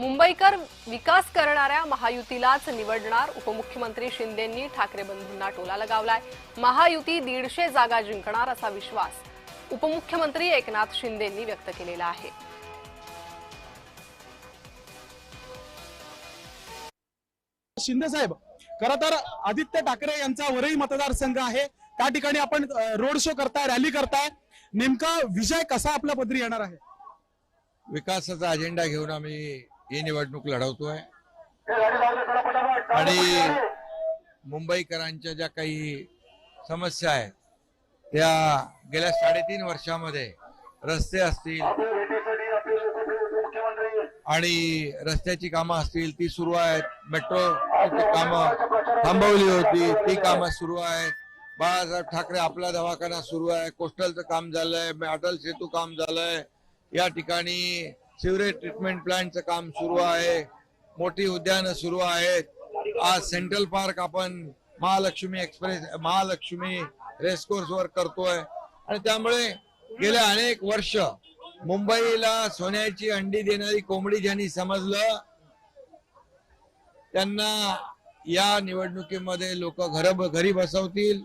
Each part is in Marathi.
मुंबईकर विकास करणाऱ्या महायुतीलाच निवडणार। उपमुख्यमंत्री शिंदेंनी ठाकरे बंधूंना टोला लगावलाय। महायुती 150 जागा जिंकणार असा विश्वास उपमुख्यमंत्री एकनाथ शिंदेंनी व्यक्त केलेला आहे। शिंदे साहेब, खरं तर आदित्य ठाकरे यांचा वरळी मतदारसंघ आहे। त्या ठिकाणी आपण रोड शो करताय, रॅली करताय, नेमका विजय कसा आपल्या पदरी येणार आहे? विकासाचा अजेंडा घेऊन आम्ही ही निवडणूक लढवतोय आणि मुंबईकरांच्या ज्या काही समस्या आहेत त्या गेल्या 3.5 वर्षामध्ये रस्ते असतील आणि रस्त्याची कामं असतील ती सुरू आहेत, मेट्रोची कामं थांबवली होती ती कामं सुरू आहेत, बाळासाहेब ठाकरे आपला दवाखाना सुरू आहे, कोस्टलचं काम झालंय, अटल सेतू काम झालंय, या ठिकाणी सिवरेज ट्रीटमेंट प्लांटचं काम सुरू आहे, मोठी उद्यानं सुरू आहेत, आज सेंट्रल पार्क आपण महालक्ष्मी रेसकोर्स वर करतोय आणि त्यामुळे गेल्या अनेक वर्ष मुंबईला सोन्याची अंडी देणारी कोंबडी ज्यांनी समजलं त्यांना या निवडणुकीमध्ये लोक घरी बसवतील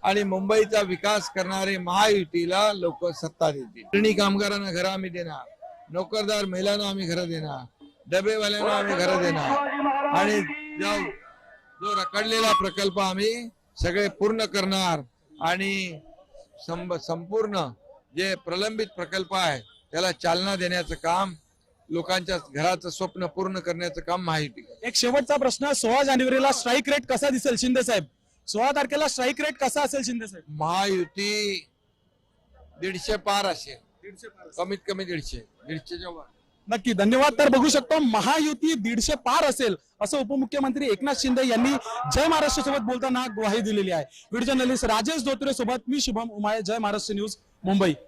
आणि मुंबईचा विकास करणारे महायुतीला लोक सत्ता देतील। गिरणी कामगारांना घरं आम्ही देणार, नोकरदार महिलांना आम्ही घरं देणार, डबेवाल्यांना आम्ही घरं देणार आणि जो रखडलेला प्रकल्प आम्ही सगळे पूर्ण करणार आणि संपूर्ण जे प्रलंबित प्रकल्प आहे त्याला चालना देण्याचं काम, लोकांच्या घराचं स्वप्न पूर्ण करण्याचं काम महायुती। एक शेवटचा प्रश्न, 16 जानेवारीला स्ट्राईक रेट कसा दिसेल शिंदे साहेब? 16 तारखेला स्ट्राईक रेट कसा असेल शिंदे साहेब? महायुती 150 पार असेल, कमीत कमी 150च्या वर। नक्की, धन्यवाद। तर बघू शकतो महायुती 150 पार असेल असं उपमुख्यमंत्री एकनाथ शिंदे यांनी जय महाराष्ट्र सोबत बोलताना ग्वाही दिलेली आहे। व्हिडिओ जर्नलिस्ट राजेश धोत्रे सोबत मी शुभम उमाळे, जय महाराष्ट्र न्यूज, मुंबई।